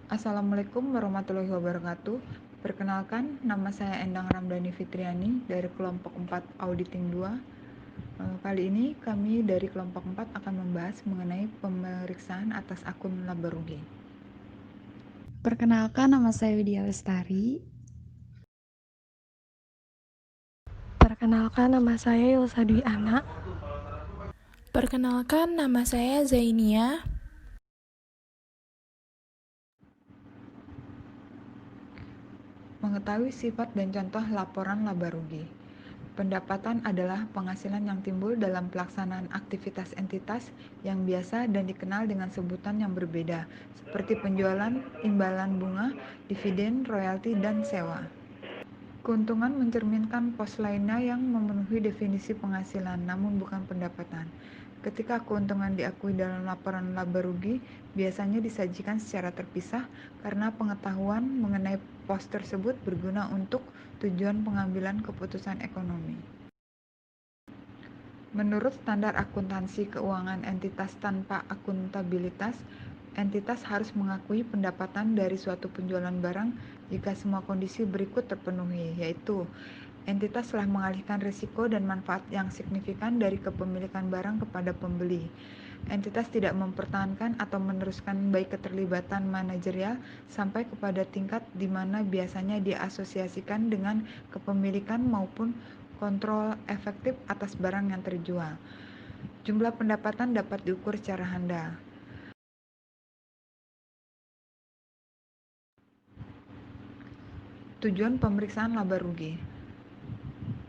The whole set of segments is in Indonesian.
Assalamualaikum warahmatullahi wabarakatuh. Perkenalkan, nama saya Endang Ramdhani Fitriani dari kelompok 4 Auditing 2. Kali ini kami dari kelompok 4 akan membahas mengenai pemeriksaan atas akun laba rugi. Perkenalkan, nama saya Widya Lestari. Perkenalkan, nama saya Ilsa Dwi Ana. Perkenalkan, nama saya Zainia. Mengetahui sifat dan contoh laporan laba rugi. Pendapatan adalah penghasilan yang timbul dalam pelaksanaan aktivitas entitas yang biasa dan dikenal dengan sebutan yang berbeda, seperti penjualan, imbalan bunga, dividen, royalti, dan sewa. Keuntungan mencerminkan pos lainnya yang memenuhi definisi penghasilan, namun bukan pendapatan. Ketika keuntungan diakui dalam laporan laba rugi, biasanya disajikan secara terpisah karena pengetahuan mengenai pos tersebut berguna untuk tujuan pengambilan keputusan ekonomi. Menurut standar akuntansi keuangan entitas tanpa akuntabilitas, entitas harus mengakui pendapatan dari suatu penjualan barang jika semua kondisi berikut terpenuhi, yaitu entitas telah mengalihkan risiko dan manfaat yang signifikan dari kepemilikan barang kepada pembeli. Entitas tidak mempertahankan atau meneruskan baik keterlibatan manajerial sampai kepada tingkat di mana biasanya diasosiasikan dengan kepemilikan maupun kontrol efektif atas barang yang terjual. Jumlah pendapatan dapat diukur secara handal. Tujuan pemeriksaan laba rugi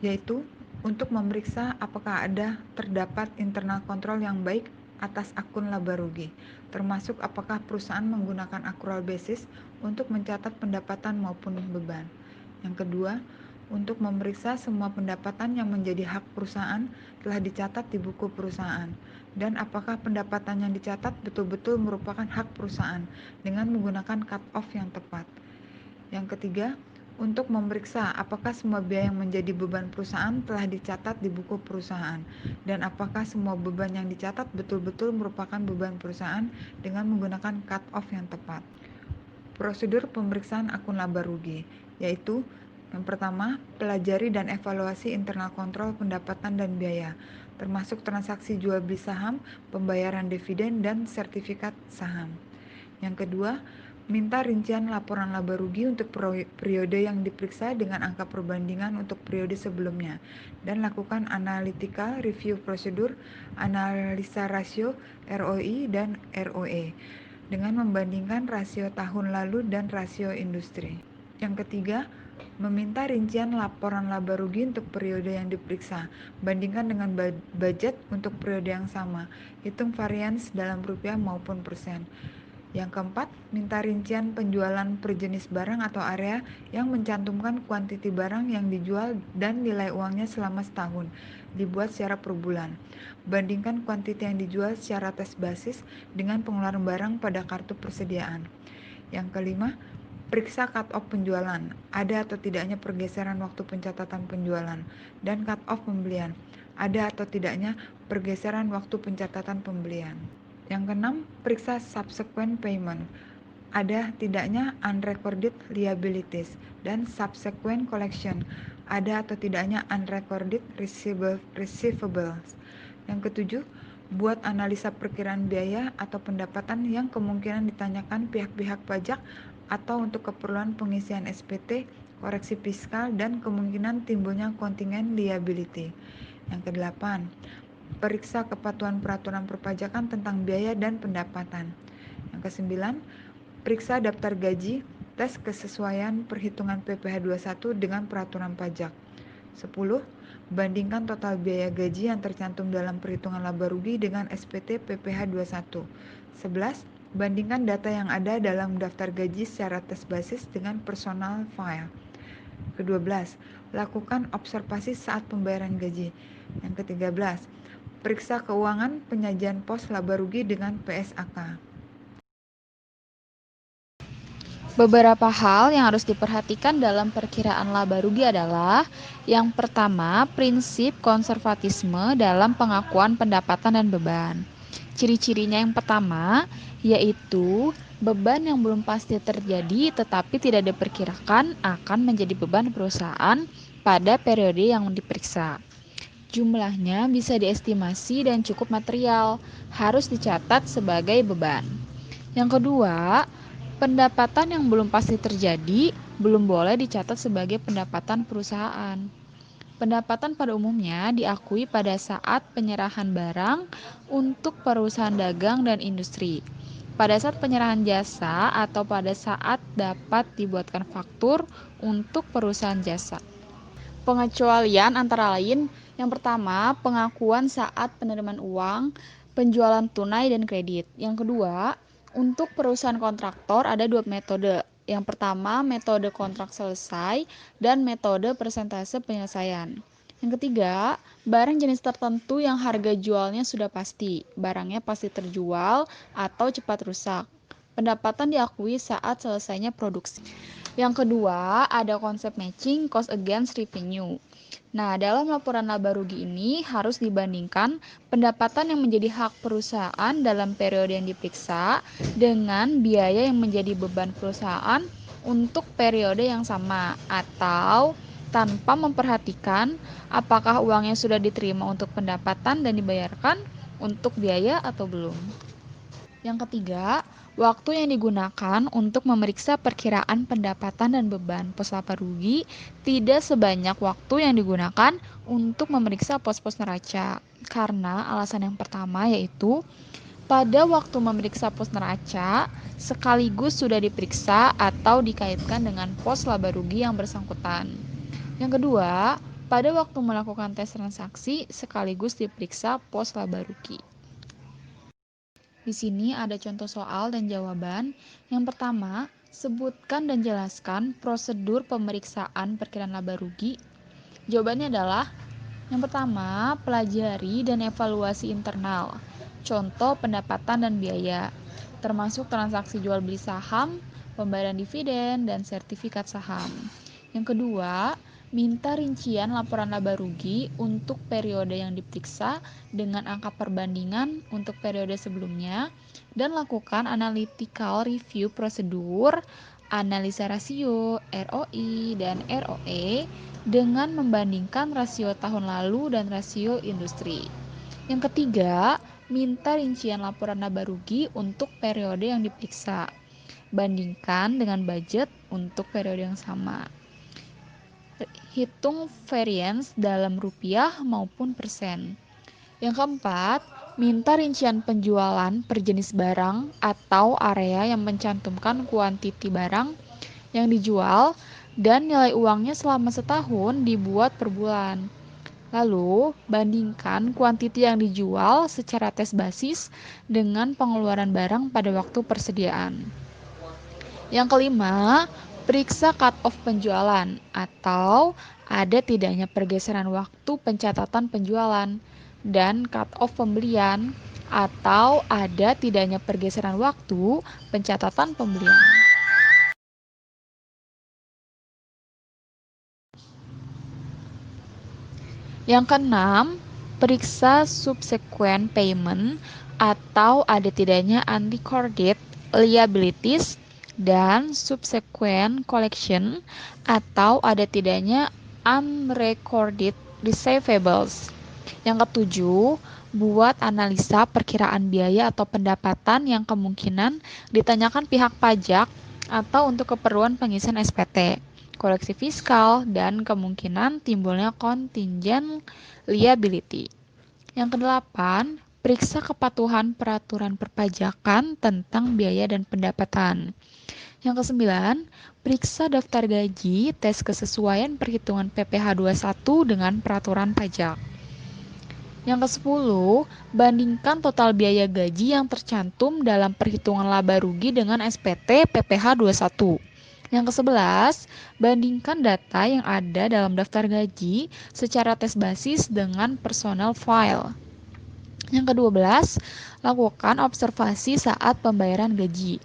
yaitu untuk memeriksa apakah terdapat internal kontrol yang baik atas akun laba rugi, termasuk apakah perusahaan menggunakan accrual basis untuk mencatat pendapatan maupun beban. Yang kedua, untuk memeriksa semua pendapatan yang menjadi hak perusahaan telah dicatat di buku perusahaan, dan apakah pendapatan yang dicatat betul-betul merupakan hak perusahaan dengan menggunakan cut-off yang tepat. Yang ketiga, untuk memeriksa apakah semua biaya yang menjadi beban perusahaan telah dicatat di buku perusahaan, dan apakah semua beban yang dicatat betul-betul merupakan beban perusahaan dengan menggunakan cut-off yang tepat. Prosedur pemeriksaan akun laba rugi, yaitu yang pertama, pelajari dan evaluasi internal kontrol pendapatan dan biaya, termasuk transaksi jual beli saham, pembayaran dividen, dan sertifikat saham. Yang kedua, minta rincian laporan laba rugi untuk periode yang diperiksa dengan angka perbandingan untuk periode sebelumnya, dan lakukan analytical review prosedur, analisa rasio ROI dan ROE, dengan membandingkan rasio tahun lalu dan rasio industri. Yang ketiga, meminta rincian laporan laba rugi untuk periode yang diperiksa, bandingkan dengan budget untuk periode yang sama, hitung varians dalam rupiah maupun persen. Yang keempat, minta rincian penjualan per jenis barang atau area yang mencantumkan kuantiti barang yang dijual dan nilai uangnya selama setahun, dibuat secara per bulan. Bandingkan kuantiti yang dijual secara tes basis dengan pengeluaran barang pada kartu persediaan. Yang kelima, periksa cut-off penjualan, ada atau tidaknya pergeseran waktu pencatatan penjualan, dan cut-off pembelian, ada atau tidaknya pergeseran waktu pencatatan pembelian. Yang keenam, periksa subsequent payment, ada tidaknya unrecorded liabilities, dan subsequent collection, ada atau tidaknya unrecorded receivables. Yang ketujuh, buat analisa perkiraan biaya atau pendapatan yang kemungkinan ditanyakan pihak-pihak pajak atau untuk keperluan pengisian SPT, koreksi fiskal, dan kemungkinan timbulnya kontingen liability. Yang kedelapan, periksa kepatuhan peraturan perpajakan tentang biaya dan pendapatan. Yang kesembilan, periksa daftar gaji, tes kesesuaian perhitungan PPh 21 dengan peraturan pajak. 10. Bandingkan total biaya gaji yang tercantum dalam perhitungan laba rugi dengan SPT PPh 21. 11. Bandingkan data yang ada dalam daftar gaji secara tes basis dengan personal file. Ke-12, lakukan observasi saat pembayaran gaji. Yang ke-13, periksa keuangan penyajian pos laba rugi dengan PSAK. Beberapa hal yang harus diperhatikan dalam perkiraan laba rugi adalah yang pertama, prinsip konservatisme dalam pengakuan pendapatan dan beban. Ciri-cirinya yang pertama yaitu beban yang belum pasti terjadi tetapi tidak diperkirakan akan menjadi beban perusahaan pada periode yang diperiksa. Jumlahnya bisa diestimasi dan cukup material, harus dicatat sebagai beban. Yang kedua, pendapatan yang belum pasti terjadi belum boleh dicatat sebagai pendapatan perusahaan. Pendapatan pada umumnya diakui pada saat penyerahan barang untuk perusahaan dagang dan industri, pada saat penyerahan jasa atau pada saat dapat dibuatkan faktur untuk perusahaan jasa. Pengecualian antara lain, yang pertama, pengakuan saat penerimaan uang, penjualan tunai dan kredit. Yang kedua, untuk perusahaan kontraktor ada dua metode. Yang pertama, metode kontrak selesai dan metode persentase penyelesaian. Yang ketiga, barang jenis tertentu yang harga jualnya sudah pasti, barangnya pasti terjual atau cepat rusak. Pendapatan diakui saat selesainya produksi. Yang kedua, ada konsep matching cost against revenue. Nah, dalam laporan laba rugi ini harus dibandingkan pendapatan yang menjadi hak perusahaan dalam periode yang diperiksa dengan biaya yang menjadi beban perusahaan untuk periode yang sama atau tanpa memperhatikan apakah uangnya sudah diterima untuk pendapatan dan dibayarkan untuk biaya atau belum. Yang ketiga, waktu yang digunakan untuk memeriksa perkiraan pendapatan dan beban pos laba rugi tidak sebanyak waktu yang digunakan untuk memeriksa pos-pos neraca. Karena alasan yang pertama yaitu pada waktu memeriksa pos neraca sekaligus sudah diperiksa atau dikaitkan dengan pos laba rugi yang bersangkutan. Yang kedua, pada waktu melakukan tes transaksi sekaligus diperiksa pos laba rugi. Di sini ada contoh soal dan jawaban. Yang pertama, sebutkan dan jelaskan prosedur pemeriksaan perkiraan laba rugi. Jawabannya adalah yang pertama, pelajari dan evaluasi internal. Contoh pendapatan dan biaya, termasuk transaksi jual beli saham, pembayaran dividen, dan sertifikat saham. Yang kedua, minta rincian laporan laba rugi untuk periode yang diperiksa dengan angka perbandingan untuk periode sebelumnya dan lakukan analytical review prosedur, analisa rasio, ROI, dan ROE dengan membandingkan rasio tahun lalu dan rasio industri. Yang ketiga, minta rincian laporan laba rugi untuk periode yang diperiksa. Bandingkan dengan budget untuk periode yang sama. Hitung variance dalam rupiah maupun persen. Yang keempat, minta rincian penjualan per jenis barang atau area yang mencantumkan kuantiti barang yang dijual dan nilai uangnya selama setahun dibuat per bulan. Lalu, bandingkan kuantiti yang dijual secara tes basis dengan pengeluaran barang pada waktu persediaan. Yang kelima, periksa cut-off penjualan atau ada tidaknya pergeseran waktu pencatatan penjualan dan cut-off pembelian atau ada tidaknya pergeseran waktu pencatatan pembelian. Yang keenam, periksa subsequent payment atau ada tidaknya unrecorded liabilities dan subsequent collection atau ada tidaknya unrecorded receivables. Yang ketujuh, buat analisa perkiraan biaya atau pendapatan yang kemungkinan ditanyakan pihak pajak atau untuk keperluan pengisian SPT, koleksi fiskal, dan kemungkinan timbulnya contingent liability. Yang kedelapan, periksa kepatuhan peraturan perpajakan tentang biaya dan pendapatan. Yang kesembilan, periksa daftar gaji, tes kesesuaian perhitungan PPh 21 dengan peraturan pajak. Yang kesepuluh, bandingkan total biaya gaji yang tercantum dalam perhitungan laba rugi dengan SPT PPh 21. Yang kesebelas, bandingkan data yang ada dalam daftar gaji secara tes basis dengan personal file. Yang ke-12, lakukan observasi saat pembayaran gaji.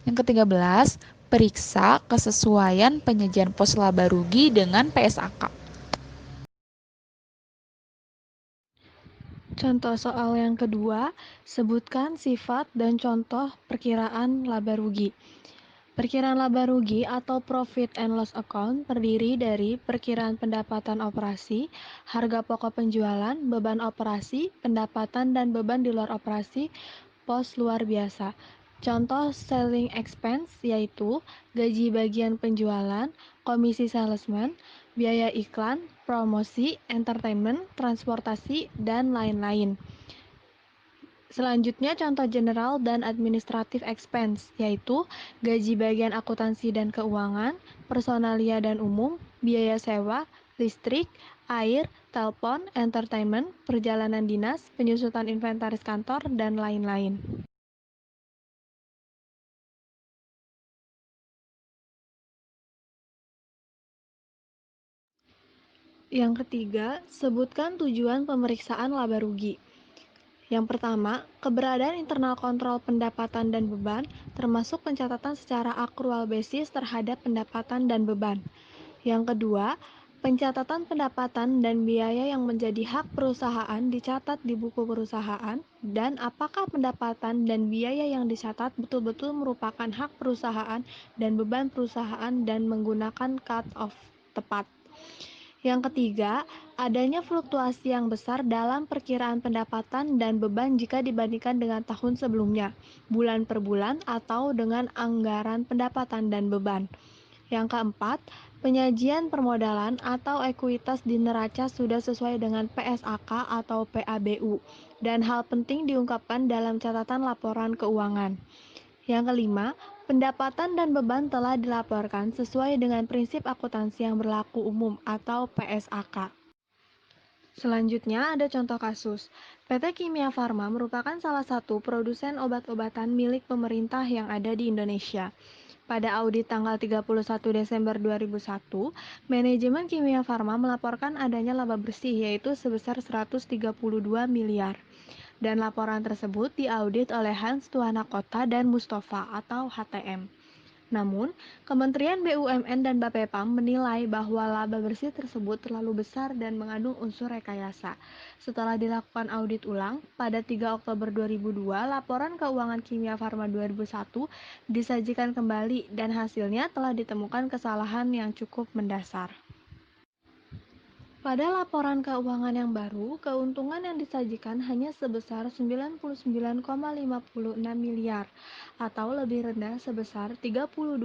Yang ke-13, periksa kesesuaian penyajian pos laba rugi dengan PSAK. Contoh soal yang kedua, sebutkan sifat dan contoh perkiraan laba rugi. Perkiraan laba rugi atau profit and loss account terdiri dari perkiraan pendapatan operasi, harga pokok penjualan, beban operasi, pendapatan dan beban di luar operasi, pos luar biasa. Contoh selling expense yaitu gaji bagian penjualan, komisi salesman, biaya iklan, promosi, entertainment, transportasi, dan lain-lain. Selanjutnya contoh general dan administrative expense, yaitu gaji bagian akuntansi dan keuangan, personalia dan umum, biaya sewa, listrik, air, telepon, entertainment, perjalanan dinas, penyusutan inventaris kantor, dan lain-lain. Yang ketiga, sebutkan tujuan pemeriksaan laba rugi. Yang pertama, keberadaan internal kontrol pendapatan dan beban, termasuk pencatatan secara akrual basis terhadap pendapatan dan beban. Yang kedua, pencatatan pendapatan dan biaya yang menjadi hak perusahaan dicatat di buku perusahaan, dan apakah pendapatan dan biaya yang dicatat betul-betul merupakan hak perusahaan dan beban perusahaan dan menggunakan cut-off tepat. Yang ketiga, adanya fluktuasi yang besar dalam perkiraan pendapatan dan beban jika dibandingkan dengan tahun sebelumnya, bulan per bulan, atau dengan anggaran pendapatan dan beban. Yang keempat, penyajian permodalan atau ekuitas di neraca sudah sesuai dengan PSAK atau PABU, dan hal penting diungkapkan dalam catatan laporan keuangan. Yang kelima, pendapatan dan beban telah dilaporkan sesuai dengan prinsip akuntansi yang berlaku umum atau PSAK. Selanjutnya ada contoh kasus. PT Kimia Farma merupakan salah satu produsen obat-obatan milik pemerintah yang ada di Indonesia. Pada audit tanggal 31 Desember 2001, manajemen Kimia Farma melaporkan adanya laba bersih yaitu sebesar 132 miliar. Dan laporan tersebut diaudit oleh Hans Tuanakota dan Mustafa atau HTM. Namun, Kementerian BUMN dan Bapepam menilai bahwa laba bersih tersebut terlalu besar dan mengandung unsur rekayasa. Setelah dilakukan audit ulang, pada 3 Oktober 2002, laporan keuangan Kimia Farma 2001 disajikan kembali dan hasilnya telah ditemukan kesalahan yang cukup mendasar. Pada laporan keuangan yang baru, keuntungan yang disajikan hanya sebesar 99,56 miliar atau lebih rendah sebesar 32,6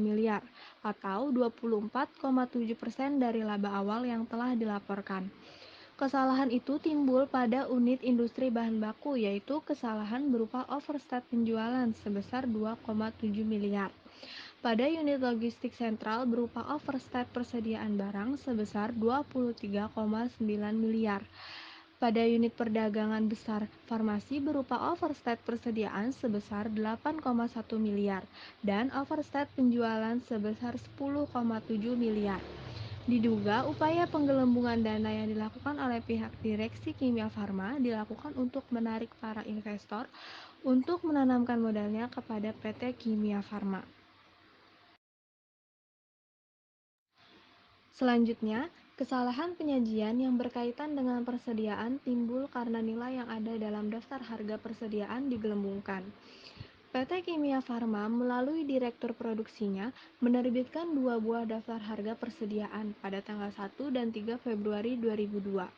miliar atau 24,7% dari laba awal yang telah dilaporkan. Kesalahan itu timbul pada unit industri bahan baku, yaitu kesalahan berupa overstat penjualan sebesar 2,7 miliar. Pada unit logistik sentral berupa overstat persediaan barang sebesar 23,9 miliar. Pada unit perdagangan besar farmasi berupa overstat persediaan sebesar 8,1 miliar dan overstat penjualan sebesar 10,7 miliar. Diduga upaya penggelembungan dana yang dilakukan oleh pihak direksi Kimia Farma dilakukan untuk menarik para investor untuk menanamkan modalnya kepada PT Kimia Farma. Selanjutnya, kesalahan penyajian yang berkaitan dengan persediaan timbul karena nilai yang ada dalam daftar harga persediaan digelembungkan. PT Kimia Farma melalui direktur produksinya menerbitkan 2 buah daftar harga persediaan pada tanggal 1 dan 3 Februari 2002.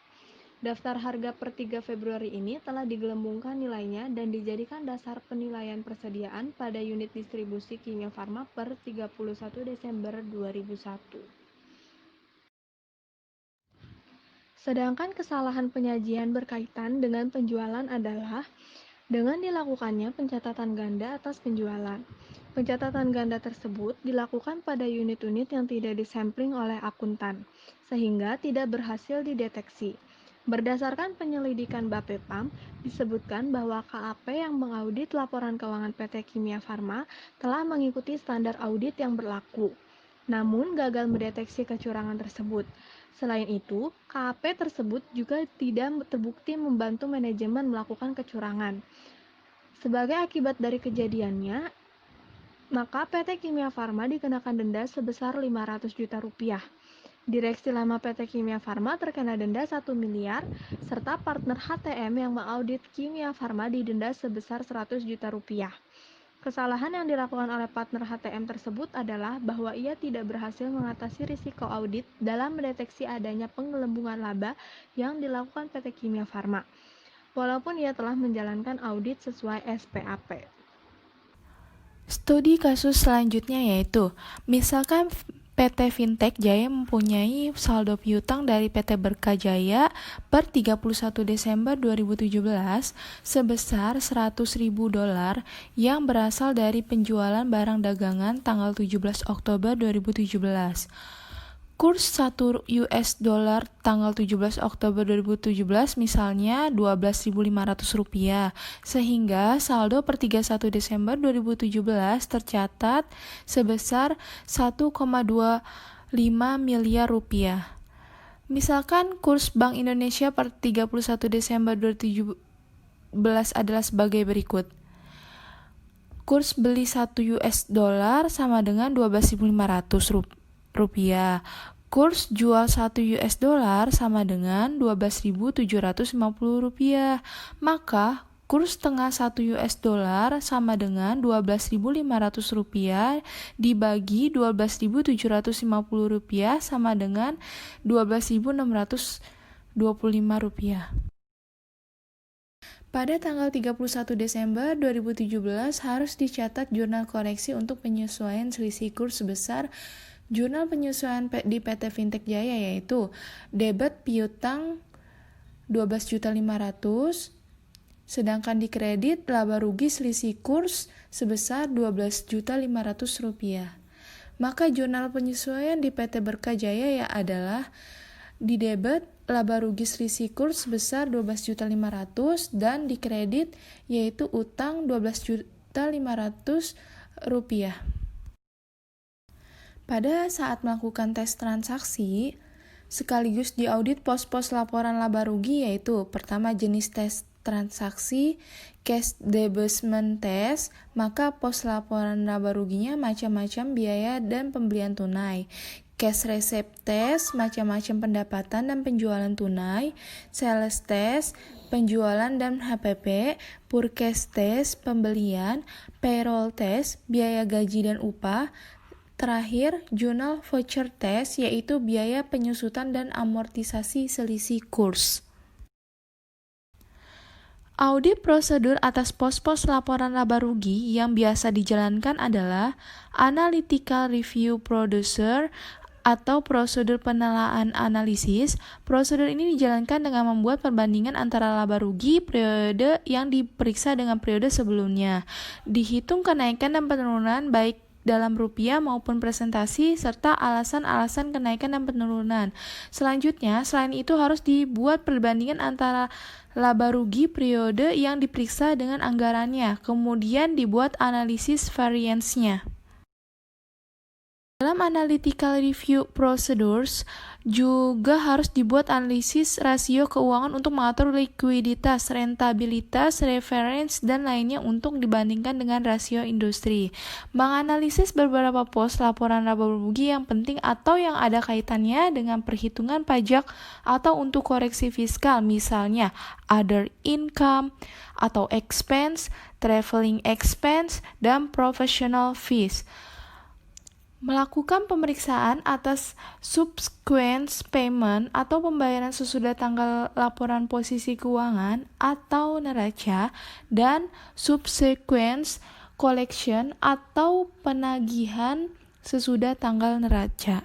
Daftar harga per 3 Februari ini telah digelembungkan nilainya dan dijadikan dasar penilaian persediaan pada unit distribusi Kimia Farma per 31 Desember 2001. Sedangkan kesalahan penyajian berkaitan dengan penjualan adalah dengan dilakukannya pencatatan ganda atas penjualan. Pencatatan ganda tersebut dilakukan pada unit-unit yang tidak disampling oleh akuntan, sehingga tidak berhasil dideteksi. Berdasarkan penyelidikan Bapepam, disebutkan bahwa KAP yang mengaudit laporan keuangan PT Kimia Farma telah mengikuti standar audit yang berlaku, namun gagal mendeteksi kecurangan tersebut. Selain itu, KAP tersebut juga tidak terbukti membantu manajemen melakukan kecurangan. Sebagai akibat dari kejadiannya, maka PT Kimia Farma dikenakan denda sebesar 500 juta rupiah. Direksi Lama PT Kimia Farma terkena denda 1 miliar, serta partner HTM yang mengaudit Kimia Farma didenda sebesar 100 juta rupiah. Kesalahan yang dilakukan oleh partner HTM tersebut adalah bahwa ia tidak berhasil mengatasi risiko audit dalam mendeteksi adanya penggelembungan laba yang dilakukan PT Kimia Farma, walaupun ia telah menjalankan audit sesuai SPAP. Studi kasus selanjutnya yaitu, misalkan PT Fintech Jaya mempunyai saldo piutang dari PT Berkah Jaya per 31 Desember 2017 sebesar $100.000 yang berasal dari penjualan barang dagangan tanggal 17 Oktober 2017. Kurs 1 US dollar tanggal 17 Oktober 2017 misalnya Rp12.500, sehingga saldo per 31 Desember 2017 tercatat sebesar 1,25 miliar rupiah. Misalkan kurs Bank Indonesia per 31 Desember 2017 adalah sebagai berikut. Kurs beli 1 US dollar sama dengan Rp12.500. Kurs jual 1 US dollar sama dengan Rp12.750. Maka kurs tengah 1 US dollar sama dengan Rp12.500 dibagi Rp12.750 sama dengan Rp12.625. Pada tanggal 31 Desember 2017 harus dicatat jurnal koreksi untuk penyesuaian selisih kurs sebesar jurnal penyesuaian di PT Fintech Jaya, yaitu debit piutang Rp12.500.000, sedangkan di kredit laba rugi selisih kurs sebesar Rp12.500. Maka jurnal penyesuaian di PT Berkah Jaya adalah di debit laba rugi selisih kurs sebesar Rp12.500.000 dan di kredit yaitu utang Rp12.500. Pada saat melakukan tes transaksi, sekaligus diaudit pos-pos laporan laba rugi yaitu pertama jenis tes transaksi, cash disbursement test, maka pos laporan laba ruginya macam-macam biaya dan pembelian tunai. Cash receipt test, macam-macam pendapatan dan penjualan tunai. Sales test, penjualan dan HPP. Purchase test, pembelian. Payroll test, biaya gaji dan upah. Terakhir, journal voucher test, yaitu biaya penyusutan dan amortisasi selisih kurs. Audit prosedur atas pos-pos laporan laba rugi yang biasa dijalankan adalah Analytical Review Procedure atau prosedur penilaian analisis. Prosedur ini dijalankan dengan membuat perbandingan antara laba rugi periode yang diperiksa dengan periode sebelumnya. Dihitung kenaikan dan penurunan baik dalam rupiah maupun presentasi, serta alasan-alasan kenaikan dan penurunan. Selanjutnya, selain itu harus dibuat perbandingan antara laba rugi periode yang diperiksa dengan anggarannya, kemudian dibuat analisis variance-nya. Dalam analytical review procedures juga harus dibuat analisis rasio keuangan untuk mengatur likuiditas, rentabilitas, reference, dan lainnya untuk dibandingkan dengan rasio industri. Menganalisis beberapa pos laporan laba rugi yang penting atau yang ada kaitannya dengan perhitungan pajak atau untuk koreksi fiskal, misalnya other income atau expense, traveling expense, dan professional fees. Melakukan pemeriksaan atas subsequent payment atau pembayaran sesudah tanggal laporan posisi keuangan atau neraca, dan subsequent collection atau penagihan sesudah tanggal neraca.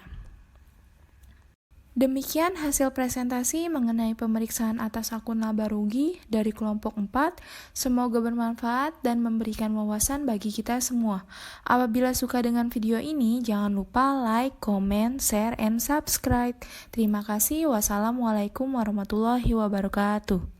Demikian hasil presentasi mengenai pemeriksaan atas akun laba rugi dari kelompok 4. Semoga bermanfaat dan memberikan wawasan bagi kita semua. Apabila suka dengan video ini, jangan lupa like, comment, share, and subscribe. Terima kasih. Wassalamualaikum warahmatullahi wabarakatuh.